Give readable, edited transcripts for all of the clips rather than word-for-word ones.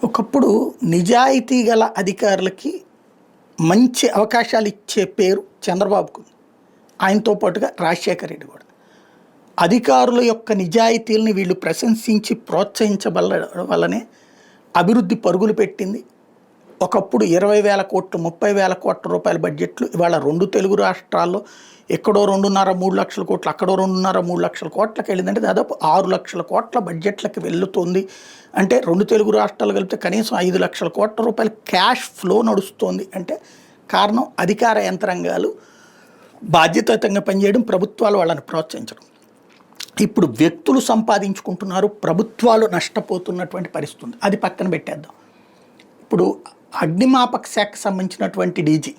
ఒకప్పుడు నిజాయితీ గల అధికారులకి మంచి అవకాశాలు ఇచ్చే పేరు చంద్రబాబుకు ఉంది. ఆయనతో పాటుగా రాజశేఖర రెడ్డి కూడా. అధికారుల యొక్క నిజాయితీలని వీళ్ళు ప్రశంసించి ప్రోత్సహించబల్ల వల్లనే అభివృద్ధి పరుగులు పెట్టింది. ఒకప్పుడు 20,000 కోట్లు 30,000 కోట్ల రూపాయల బడ్జెట్లు ఇవాళ 2 తెలుగు రాష్ట్రాల్లో ఎక్కడో 2.5-3 లక్షల కోట్లు, అక్కడో 2.5-3 లక్షల కోట్లకి వెళ్ళిందంటే దాదాపు 6 లక్షల కోట్ల బడ్జెట్లకి వెళ్తుంది. అంటే 2 తెలుగు రాష్ట్రాలు కలిపితే కనీసం 5 లక్షల కోట్ల రూపాయల క్యాష్ ఫ్లో నడుస్తుంది. అంటే కారణం అధికార యంత్రాంగాలు బాధ్యతాయుతంగా పనిచేయడం, ప్రభుత్వాలు వాళ్ళని ప్రోత్సహించడం. ఇప్పుడు వ్యక్తులు సంపాదించుకుంటున్నారు, ప్రభుత్వాలు నష్టపోతున్నటువంటి పరిస్థితి ఉంది. అది పక్కన పెట్టేద్దాం. ఇప్పుడు అగ్నిమాపక శాఖకు సంబంధించినటువంటి డీజీ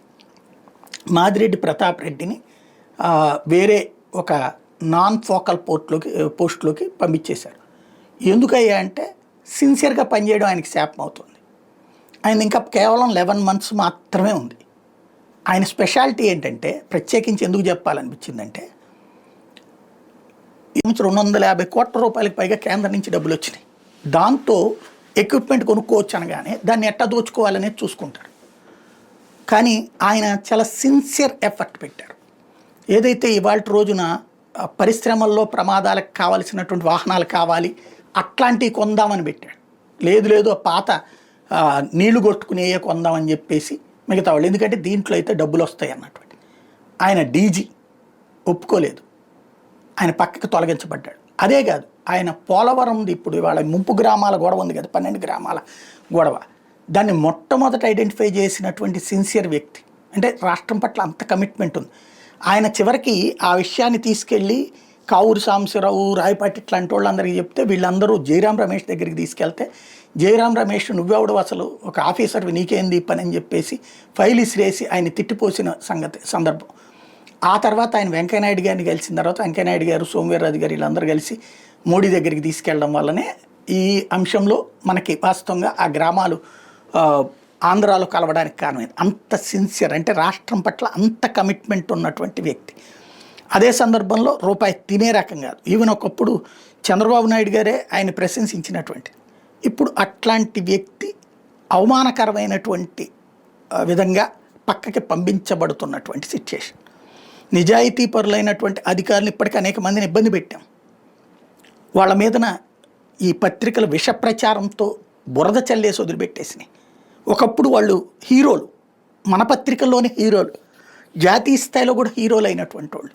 మాదిరెడ్డి ప్రతాప్ రెడ్డిని వేరే ఒక నాన్ ఫోకల్ పోస్ట్లోకి పంపించేశారు. ఎందుకయ్యా అంటే సిన్సియర్గా పనిచేయడం ఆయనకి శాపం అవుతుంది. ఆయన ఇంకా కేవలం 11 months మాత్రమే ఉంది. ఆయన స్పెషాలిటీ ఏంటంటే, ప్రత్యేకించి ఎందుకు చెప్పాలనిపించిందంటే, 250 కోట్ల రూపాయలకు పైగా కేంద్రం నుంచి డబ్బులు వచ్చినాయి. దాంతో ఎక్విప్మెంట్ కొనుక్కోవచ్చు అనగానే దాన్ని ఎట్టా దోచుకోవాలనేది చూసుకుంటారు. కానీ ఆయన చాలా సిన్సియర్ ఎఫర్ట్ పెట్టారు. ఏదైతే ఇవాళ రోజున పరిశ్రమల్లో ప్రమాదాలకు కావాల్సినటువంటి వాహనాలు కావాలి, అట్లాంటివి కొందామని పెట్టాడు. లేదు పాత నీళ్లు కొట్టుకునేయే కొందామని చెప్పేసి మిగతా వాళ్ళు, ఎందుకంటే దీంట్లో అయితే డబ్బులు వస్తాయి అన్నటువంటి. ఆయన డీజీ ఒప్పుకోలేదు, ఆయన పక్కకు తొలగించబడ్డాడు. అదే కాదు, ఆయన పోలవరం ఇప్పుడు ఇవాళ ముంపు గ్రామాల గొడవ ఉంది కదా, 12 గ్రామాల గొడవ, దాన్ని మొట్టమొదట ఐడెంటిఫై చేసినటువంటి సిన్సియర్ వ్యక్తి. అంటే రాష్ట్రం పట్ల అంత కమిట్మెంట్ ఉంది. ఆయన చివరికి ఆ విషయాన్ని తీసుకెళ్ళి కావూరు సాంబశివరావు, రాయపాటి ఇట్లాంటి వాళ్ళందరికీ చెప్తే వీళ్ళందరూ జయరాం రమేష్ దగ్గరికి తీసుకెళ్తే, జయరాం రమేష్ నువ్వెవడు అసలు, ఒక ఆఫీసర్వి నీకేంది పని అని చెప్పేసి ఫైల్ ఇసిరేసి ఆయన తిట్టిపోసిన సందర్భం. ఆ తర్వాత ఆయన వెంకయ్యనాయుడు గారిని కలిసిన తర్వాత వెంకయ్యనాయుడు గారు, సోమవీర్రాజు గారు వీళ్ళందరూ కలిసి మోడీ దగ్గరికి తీసుకెళ్ళడం వల్లనే ఈ అంశంలో మనకి వాస్తవంగా ఆ గ్రామాలు ఆంధ్రాలో కలవడానికి కారణమైంది. అంత సిన్సియర్, అంటే రాష్ట్రం పట్ల అంత కమిట్మెంట్ ఉన్నటువంటి వ్యక్తి. అదే సందర్భంలో రూపాయి తినే రకం కాదు. ఈవెన్ ఒకప్పుడు చంద్రబాబు నాయుడు గారే ఆయన ప్రశంసించినటువంటి. ఇప్పుడు అట్లాంటి వ్యక్తి అవమానకరమైనటువంటి విధంగా పక్కకి పంపించబడుతున్నటువంటి సిచ్యుయేషన్. నిజాయితీ పరులైనటువంటి అధికారులు ఇప్పటికీ అనేక మందిని ఇబ్బంది పెట్టాం. వాళ్ళ మీదన ఈ పత్రికల విష ప్రచారంతో బురద చల్లేసి వదిలిపెట్టేసినాయి. ఒకప్పుడు వాళ్ళు హీరోలు, మన పత్రికల్లోని హీరోలు, జాతీయ స్థాయిలో కూడా హీరోలు అయినటువంటి వాళ్ళు.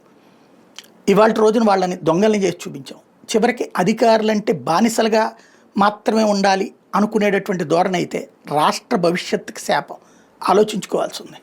ఇవాళ రోజున వాళ్ళని దొంగల్ని చేసి చూపించాం. చివరికి అధికారులంటే బానిసలుగా మాత్రమే ఉండాలి అనుకునేటటువంటి ధోరణి అయితే రాష్ట్ర భవిష్యత్తుకి శాపం. ఆలోచించుకోవాల్సి ఉంది.